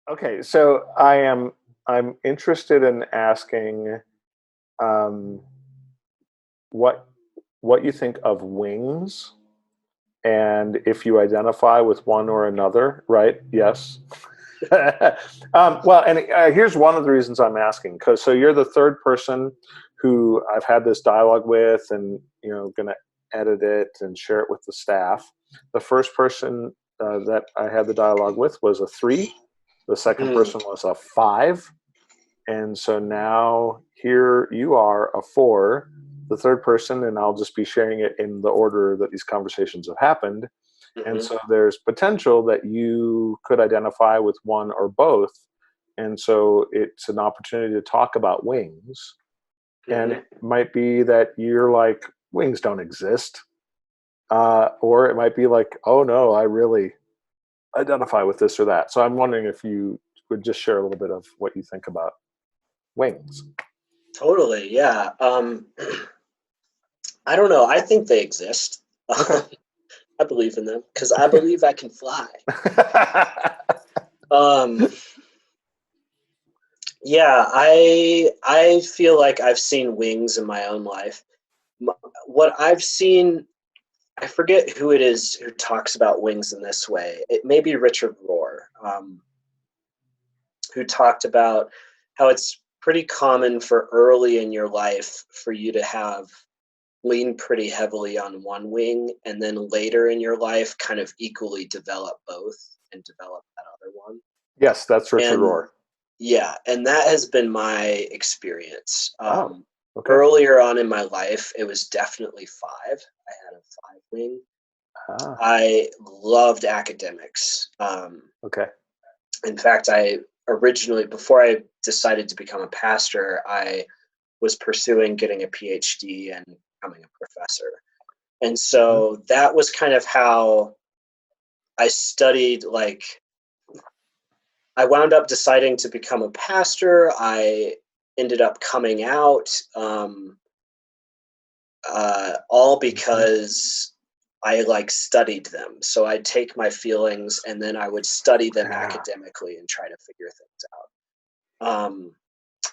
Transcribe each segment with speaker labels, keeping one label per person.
Speaker 1: Okay, so I'm interested in asking um, what what you think of wings and if you identify with one or another, right? Yes. Well, and here's one of the reasons I'm asking, because so you're the third person who I've had this dialogue with, and going to edit it and share it with the staff. The first person that I had the dialogue with was a 3. The second
Speaker 2: Mm,
Speaker 1: person was a 5, and so now here you are, a 4, the third person, and I'll just be sharing it in the order that these conversations have happened. And
Speaker 2: hmm
Speaker 1: so there's potential that you could identify with one or both. And so it's an opportunity to talk about wings. And
Speaker 2: hmm
Speaker 1: it might be that you're like, wings don't exist. Or it might be like, oh no, I really identify with this or that. So I'm wondering if you would just share a little bit of what you think about wings.
Speaker 2: Totally, yeah. I don't know. I think they exist.
Speaker 1: Okay.
Speaker 2: I believe in them because I believe I can fly. Um, yeah, I feel like I've seen wings in my own life. What I've seen, I forget who it is who talks about wings in this way. It may be Richard Rohr, who talked about how it's pretty common for early in your life for you to have lean pretty heavily on one wing and then later in your life kind of equally develop both and develop that other one.
Speaker 1: Yes, that's Richard
Speaker 2: And
Speaker 1: Rohr.
Speaker 2: yeah, and that has been my experience.
Speaker 1: Oh, okay.
Speaker 2: Earlier on in my life, it was definitely 5. I had a 5 wing.
Speaker 1: Ah,
Speaker 2: I loved academics.
Speaker 1: okay.
Speaker 2: In fact, I originally, before I decided to become a pastor, I was pursuing getting a PhD and becoming a professor. And
Speaker 1: Hmm.
Speaker 2: so that was kind of how I studied. Like, I wound up deciding to become a pastor. I ended up coming out, all
Speaker 1: Hmm.
Speaker 2: because I like studied them. So I'd take my feelings and then I would study them
Speaker 1: Yeah.
Speaker 2: academically and try to figure things out.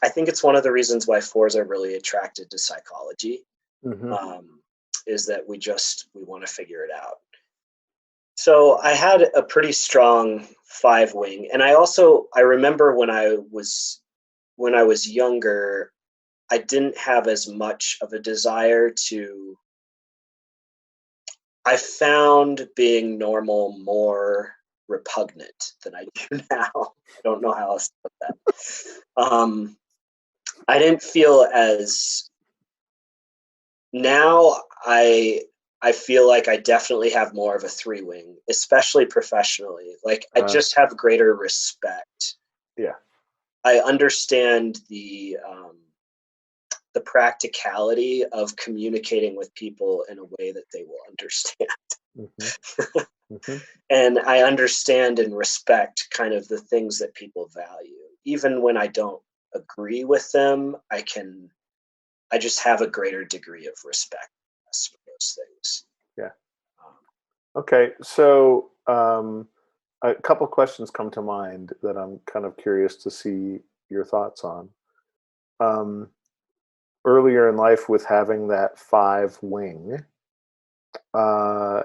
Speaker 2: I think it's one of the reasons why 4s are really attracted to psychology,
Speaker 1: Hmm.
Speaker 2: um, is that we want to figure it out. So I had a pretty strong 5 wing, and I remember when I was younger, I didn't have as much of a desire to. I found being normal more repugnant than I do now. I don't know how else to put that. I didn't feel as now I feel like I definitely have more of a 3 wing, especially professionally. Like I
Speaker 1: Uh,
Speaker 2: just have greater respect.
Speaker 1: yeah.
Speaker 2: I understand the practicality of communicating with people in a way that they will understand.
Speaker 1: Hmm. Hmm.
Speaker 2: And I understand and respect kind of the things that people value. Even when I don't agree with them, I just have a greater degree of respect for those things.
Speaker 1: Yeah.
Speaker 2: Um,
Speaker 1: Okay. So a couple questions come to mind that I'm kind of curious to see your thoughts on. Um, Earlier in life, with having that 5 wing, uh,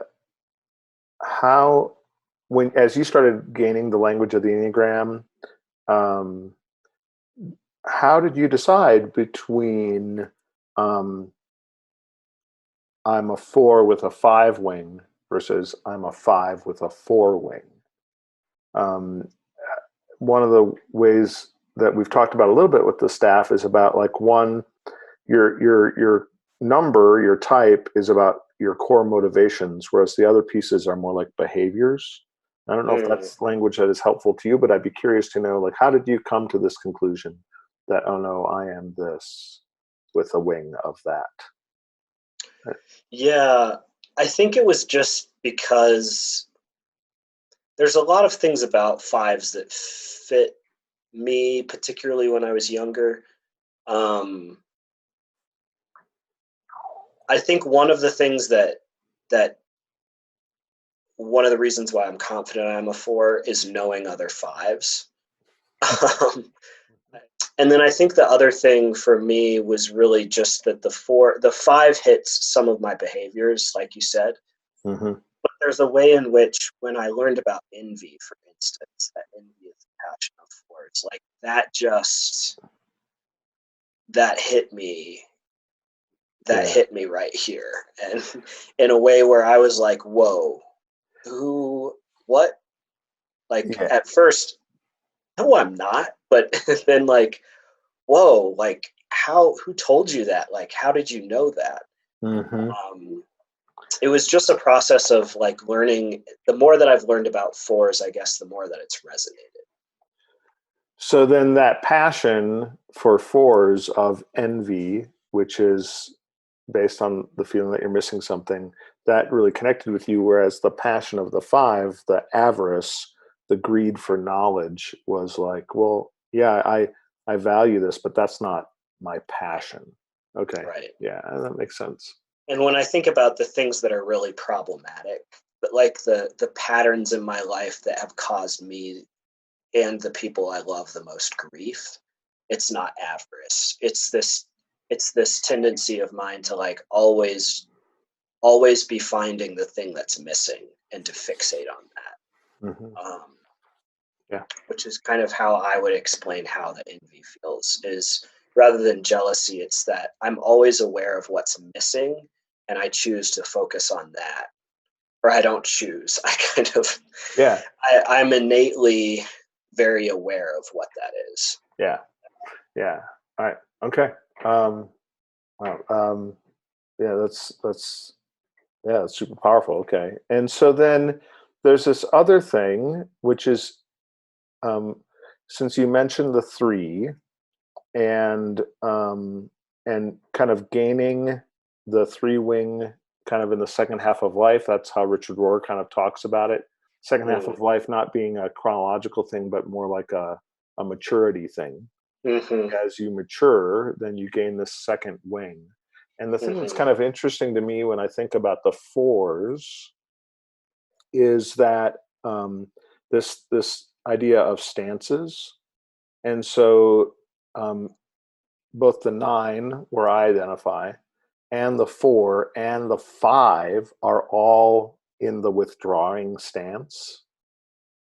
Speaker 1: how when as you started gaining the language of the Enneagram, um, how did you decide between um, I'm a 4 with a 5 wing versus I'm a 5 with a 4 wing? Um, One of the ways that we've talked about a little bit with the staff is about like one, your number, your type is about your core motivations, whereas the other pieces are more like behaviors. I don't know if
Speaker 2: mm,
Speaker 1: that's language that is helpful to you, but I'd be curious to know, like, how did you come to this conclusion that, oh no, I am this with a wing of that?
Speaker 2: yeah, I think it was just because there's a lot of things about 5s that fit me, particularly when I was younger. Um, I think that one of the reasons why I'm confident I'm a 4 is knowing other 5s. Um, and then I think the other thing for me was really just that the five hits some of my behaviors, like you said.
Speaker 1: Mm-hmm.
Speaker 2: But there's a way in which, when I learned about envy, for instance, that envy is the passion of fours, like that hit me. That
Speaker 1: Yeah.
Speaker 2: hit me right here, and in a way where I was like, "Whoa, who? What?" Like
Speaker 1: Yeah.
Speaker 2: at first, no, I'm not. But then, like, whoa, like how? Who told you that? Like, how did you know that?
Speaker 1: Mm-hmm.
Speaker 2: Um, it was just a process of like learning. The more that I've learned about fours, I guess the more that it's resonated.
Speaker 1: So then that passion for fours of envy, which is based on the feeling that you're missing something, that really connected with you. Whereas the passion of the five, the avarice, the greed for knowledge was like, well, yeah, I value this, but that's not my passion. Okay.
Speaker 2: Right.
Speaker 1: Yeah, that makes sense.
Speaker 2: And when I think about the things that are really problematic, but like the patterns in my life that have caused me and the people I love the most grief, it's not avarice. It's this tendency of mine to like always be finding the thing that's missing and to fixate on
Speaker 1: Hmm.
Speaker 2: that.
Speaker 1: Yeah.
Speaker 2: Which is kind of how I would explain how the envy feels, is rather than jealousy, it's that I'm always aware of what's missing and I choose to focus on that. Or I don't choose. I kind of
Speaker 1: Yeah.
Speaker 2: I'm innately very aware of what that is.
Speaker 1: Yeah. Yeah. All right. Okay. Um, wow. Yeah, that's yeah, it's super powerful. Okay. And so then there's this other thing, which is um, since you mentioned the three and kind of gaining the three wing kind of in the second half of life. That's how Richard Rohr kind of talks about it. Second half
Speaker 2: Mm.
Speaker 1: of life not being a chronological thing, but more like a maturity thing.
Speaker 2: Mm-hmm.
Speaker 1: As you mature, then you gain this second wing. And the thing that's
Speaker 2: Mm-hmm.
Speaker 1: kind of interesting to me when I think about the fours is that this idea of stances. And so um, both the nine, where I identify, and the four and the five are all in the withdrawing stance.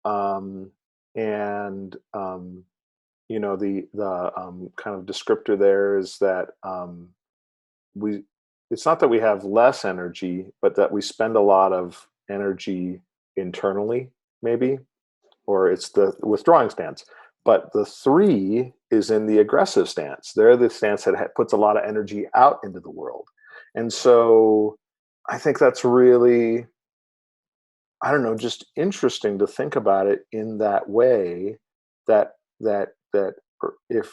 Speaker 1: Um, and the kind of descriptor there is that we it's not that we have less energy, but that we spend a lot of energy internally, maybe, or it's the withdrawing stance. But the three is in the aggressive stance. They're the stance that puts a lot of energy out into the world. And so I think that's really, I don't know, just interesting to think about it in that way. That if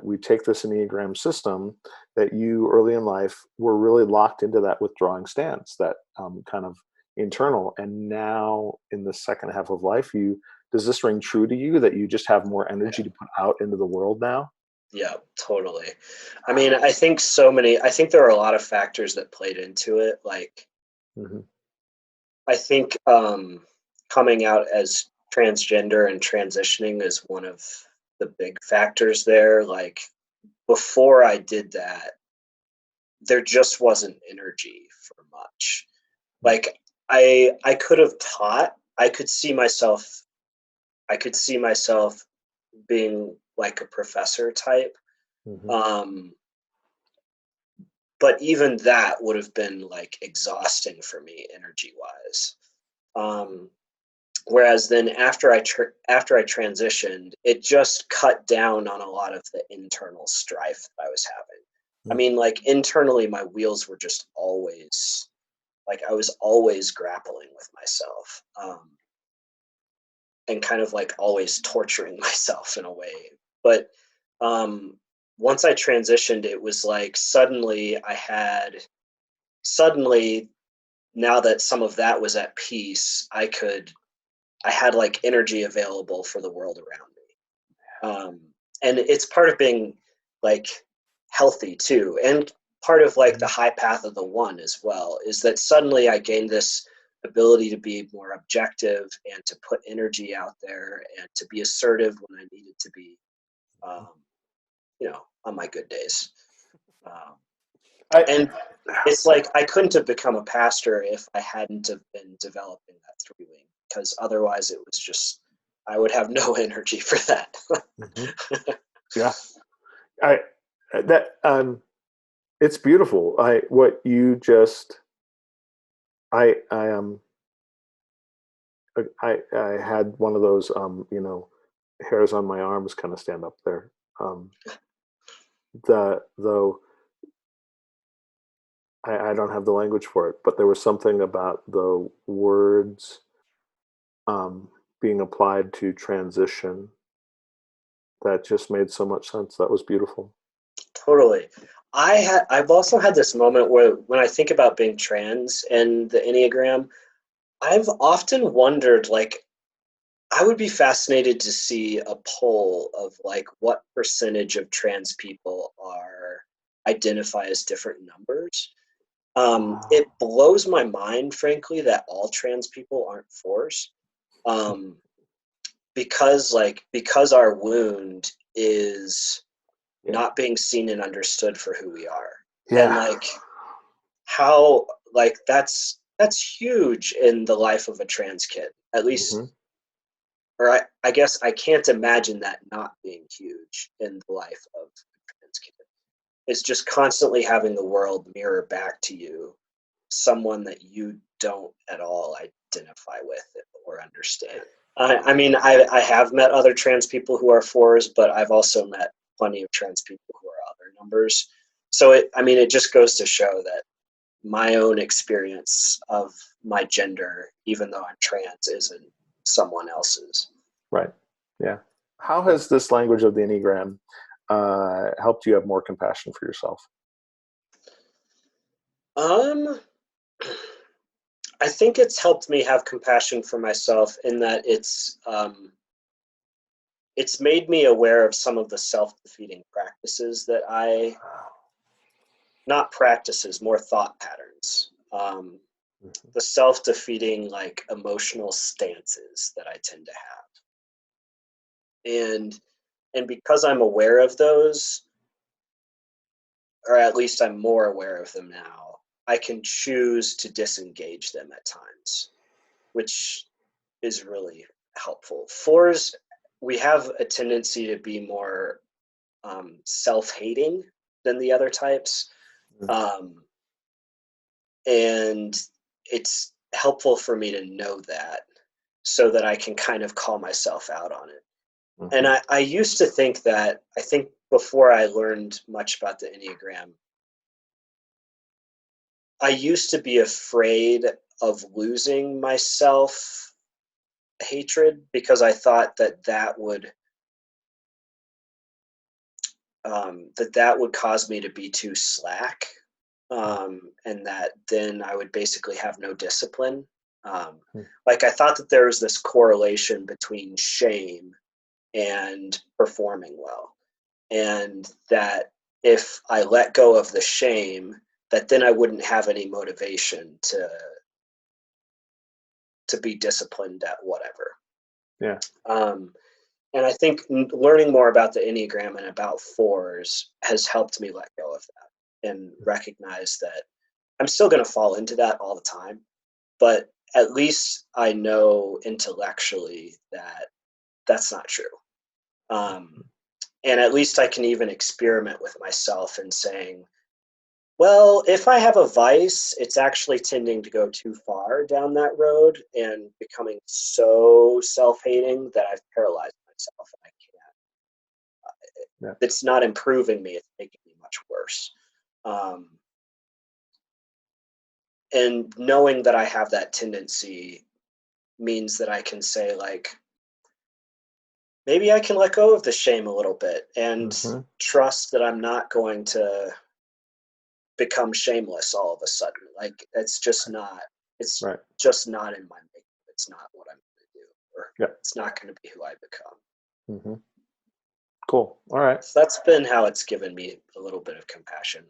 Speaker 1: we take this Enneagram system, that you early in life were really locked into that withdrawing stance, that kind of internal, and now in the second half of life, you does this ring true to you that you just have more energy
Speaker 2: Yeah.
Speaker 1: to put out into the world now?
Speaker 2: Yeah, totally. I mean, I think there are a lot of factors that played into it. Like,
Speaker 1: Hmm.
Speaker 2: I think coming out as transgender and transitioning is one of the big factors there. Like, before I did that, there just wasn't energy for much. Like, I could have taught. I could see myself being like a professor type.
Speaker 1: Hmm.
Speaker 2: Um, but even that would have been like exhausting for me energy wise. Um, Whereas then after I transitioned, it just cut down on a lot of the internal strife that I was having. I mean, like internally, my wheels were just always like I was always grappling with myself, and kind of like always torturing myself in a way. But um, once I transitioned, it was like suddenly now that some of that was at peace, I had like energy available for the world around me. And it's part of being like healthy too. And part of like the high path of the one as well is that suddenly I gained this ability to be more objective and to put energy out there and to be assertive when I needed to be, um, on my good days. Um,
Speaker 1: I,
Speaker 2: and it's like I couldn't have become a pastor if I hadn't have been developing that 3 wing, because otherwise it was just, I would have no energy for that.
Speaker 1: Mhm. Yeah, I that it's beautiful. What you just I I had one of those hairs on my arms kind of stand up there. Um, though I don't have the language for it, but there was something about the words um, being applied to transition that just made so much sense. That was beautiful.
Speaker 2: Totally. I've also had this moment where when I think about being trans and the Enneagram, I've often wondered, like, I would be fascinated to see a poll of like what percentage of trans people are identify as different numbers. It blows my mind, frankly, that all trans people aren't fours. Um, because our wound is
Speaker 1: Yeah,
Speaker 2: not being seen and understood for who we are. And
Speaker 1: yeah,
Speaker 2: like how like that's huge in the life of a trans kid. At least,
Speaker 1: hmm
Speaker 2: or I guess I can't imagine that not being huge in the life of a trans kid. It's just constantly having the world mirror back to you someone that you don't at all identify with or understand. I mean, I have met other trans people who are fours, but I've also met plenty of trans people who are other numbers. So it just goes to show that my own experience of my gender, even though I'm trans, isn't someone else's.
Speaker 1: right. Yeah. How has this language of the Enneagram helped you have more compassion for yourself?
Speaker 2: Um, I think it's helped me have compassion for myself in that it's made me aware of some of the self-defeating practices that I not practices, more thought patterns.
Speaker 1: Mhm.
Speaker 2: The self-defeating like emotional stances that I tend to have. And because I'm aware of those, or at least I'm more aware of them now, I can choose to disengage them at times, which is really helpful. Fours, we have a tendency to be more self-hating than the other types. Um, and it's helpful for me to know that so that I can kind of call myself out on it. And
Speaker 1: Mhm.
Speaker 2: I used to think that, I think before I learned much about the Enneagram, I used to be afraid of losing my self hatred because I thought that would cause me to be too slack, and that then I would basically have no discipline.
Speaker 1: Mhm.
Speaker 2: Like I thought that there was this correlation between shame and performing well, and that if I let go of the shame, that then I wouldn't have any motivation to be disciplined at whatever.
Speaker 1: Yeah.
Speaker 2: Um, and I think learning more about the Enneagram and about fours has helped me let go of that and recognize that I'm still going to fall into that all the time, but at least I know intellectually that that's not true. Um, and at least I can even experiment with myself and saying, well, if I have a vice, it's actually tending to go too far down that road and becoming so self-hating that I've paralyzed myself and I can't.
Speaker 1: Yeah.
Speaker 2: It's not improving me; it's making me much worse. Um, and knowing that I have that tendency means that I can say, like, maybe I can let go of the shame a little bit and
Speaker 1: hmm
Speaker 2: trust that I'm not going to become shameless all of a sudden. Like it's
Speaker 1: Right.
Speaker 2: just not in my makeup. It's not what I'm going to do, or
Speaker 1: Yeah.
Speaker 2: it's not going to be who I become.
Speaker 1: hmm Cool. All right.
Speaker 2: So that's been how it's given me a little bit of compassion.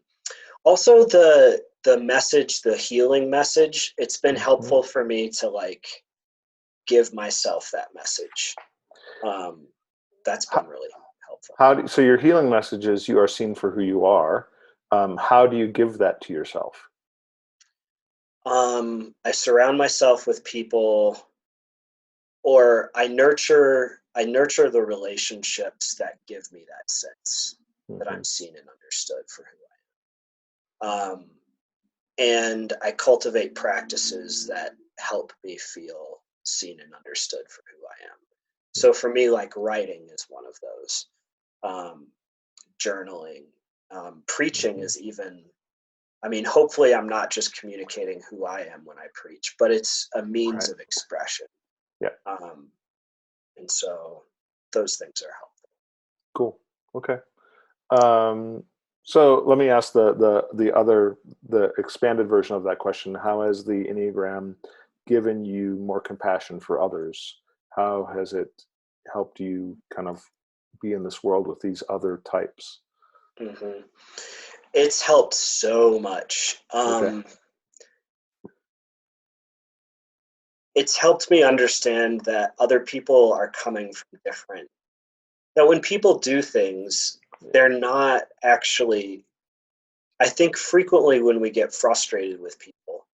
Speaker 2: Also, the message, the healing message, it's been
Speaker 1: hmm
Speaker 2: helpful for me to like give myself that message. Um, that's been really helpful.
Speaker 1: So your healing message is you are seen for who you are. How do you give that to yourself?
Speaker 2: I surround myself with people, or I nurture the relationships that give me that sense that
Speaker 1: Mm-hmm.
Speaker 2: I'm seen and understood for who I am. And I cultivate practices that help me feel seen and understood for who I am. So for me, like writing is one of those. Um, Journaling, preaching
Speaker 1: Mm-hmm.
Speaker 2: is even. I mean, hopefully, I'm not just communicating who I am when I preach, but it's a means
Speaker 1: Right.
Speaker 2: of expression.
Speaker 1: Yeah.
Speaker 2: Um, and so those things are helpful.
Speaker 1: Cool. Okay. Um, so let me ask the expanded version of that question. How has the Enneagram given you more compassion for others? How has it helped you kind of be in this world with these other types?
Speaker 2: Hmm. It's helped so much.
Speaker 1: Okay.
Speaker 2: It's helped me understand that other people are coming from different. That when people do things, they're not actually. I think frequently when we get frustrated with people,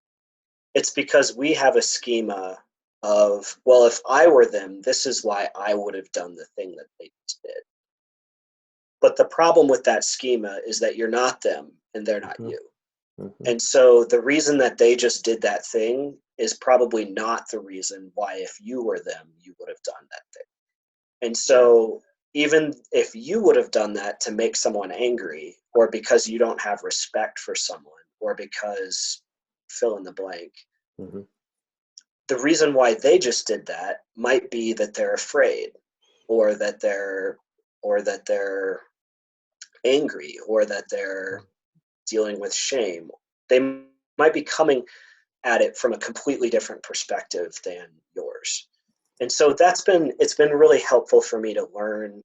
Speaker 2: it's because we have a schema of, well, if I were them, this is why I would have done the thing that they just did. But the problem with that schema is that you're not them and they're not
Speaker 1: Mm-hmm.
Speaker 2: you.
Speaker 1: Mm-hmm.
Speaker 2: And so the reason that they just did that thing is probably not the reason why, if you were them, you would have done that thing. And
Speaker 1: Yeah.
Speaker 2: so even if you would have done that to make someone angry, or because you don't have respect for someone, or because fill in the blank,
Speaker 1: Mm-hmm.
Speaker 2: the reason why they just did that might be that they're afraid, or that they're angry, or that they're dealing with shame. They might be coming at it from a completely different perspective than yours. And so it's been really helpful for me to learn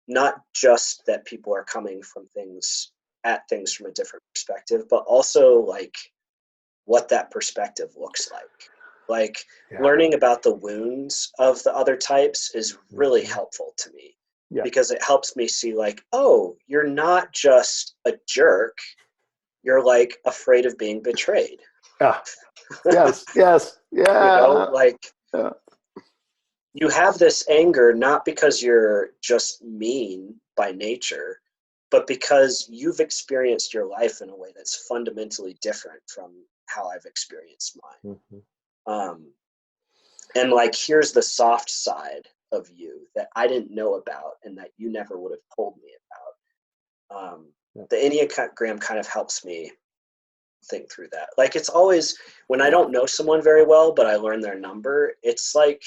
Speaker 2: not just that people are coming from things from a different perspective, but also like what that perspective looks like. Like
Speaker 1: Yeah.
Speaker 2: learning about the wounds of the other types is really
Speaker 1: Mm-hmm.
Speaker 2: helpful to me,
Speaker 1: Yeah.
Speaker 2: because it helps me see like, oh, you're not just a jerk, you're like afraid of being betrayed.
Speaker 1: Yeah. Yes. Yes. Yeah.
Speaker 2: Like
Speaker 1: Yeah.
Speaker 2: you have this anger not because you're just mean by nature, but because you've experienced your life in a way that's fundamentally different from how I've experienced mine.
Speaker 1: Mm-hmm.
Speaker 2: Um, and like, here's the soft side of you that I didn't know about and that you never would have told me about.
Speaker 1: Yeah.
Speaker 2: The Enneagram kind of helps me think through that. Like, it's always when I
Speaker 1: Yeah.
Speaker 2: don't know someone very well, but I learn their number, it's like,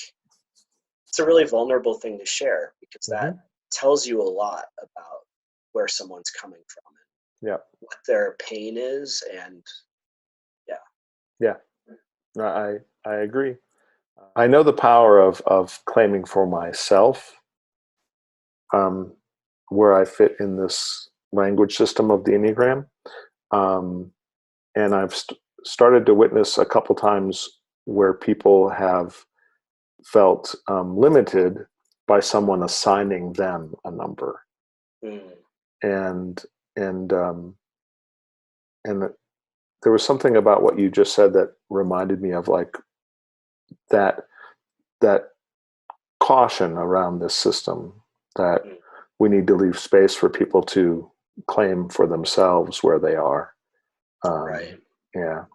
Speaker 2: it's a really vulnerable thing to share, because that
Speaker 1: Mm-hmm.
Speaker 2: tells you a lot about where someone's coming from and
Speaker 1: Yeah.
Speaker 2: what their pain is. And yeah.
Speaker 1: Yeah. No, I agree. I know the power of claiming for myself um, where I fit in this language system of the Enneagram. Um, and I've started to witness a couple times where people have felt limited by someone assigning them a number.
Speaker 2: Mm,
Speaker 1: And and um, and there was something about what you just said that reminded me of like that that caution around this system, that
Speaker 2: mm,
Speaker 1: we need to leave space for people to claim for themselves where they are.
Speaker 2: right.
Speaker 1: Yeah.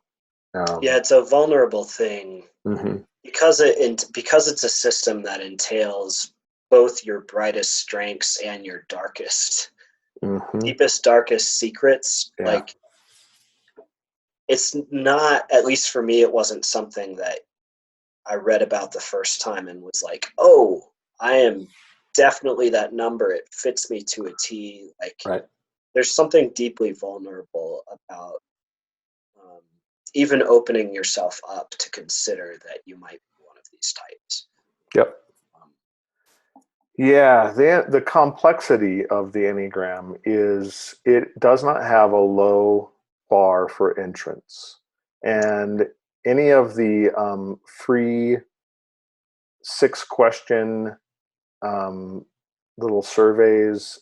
Speaker 2: Yeah, it's a vulnerable thing,
Speaker 1: Mm-hmm.
Speaker 2: because it's a system that entails both your brightest strengths and your
Speaker 1: Mm-hmm.
Speaker 2: deepest, darkest secrets.
Speaker 1: Yeah.
Speaker 2: Like, it's not, at least for me, it wasn't something that I read about the first time and was like, oh, I am definitely that number. It fits me to a T. Like,
Speaker 1: Right.
Speaker 2: there's something deeply vulnerable about um, even opening yourself up to consider that you might be one of these types.
Speaker 1: Yep.
Speaker 2: Um,
Speaker 1: Yeah. The complexity of the Enneagram is it does not have a low bar for entrance, and any of the free 6 question um, little surveys.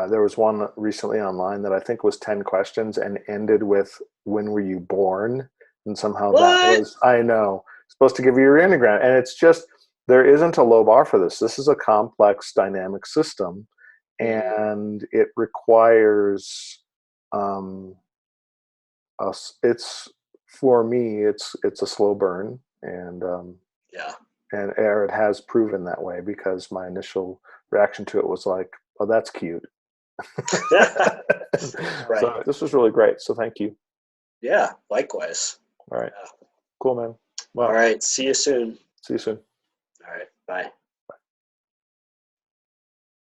Speaker 1: There was one recently online that I think was 10 questions and ended with, when were you born? And somehow that
Speaker 2: What?
Speaker 1: was, I know, supposed to give you your Enneagram. And it's just, there isn't a low bar for this. This is a complex dynamic system,
Speaker 2: Hmm.
Speaker 1: and it requires um, us. It's, for me, it's a slow burn,
Speaker 2: Yeah.
Speaker 1: and it has proven that way, because my initial reaction to it was like, oh, that's cute.
Speaker 2: Right.
Speaker 1: So this was really great. So thank you.
Speaker 2: Yeah. Likewise.
Speaker 1: All right.
Speaker 2: Yeah.
Speaker 1: Cool, man.
Speaker 2: All
Speaker 1: Well,
Speaker 2: right. See you soon.
Speaker 1: see you soon.
Speaker 2: All right. Bye.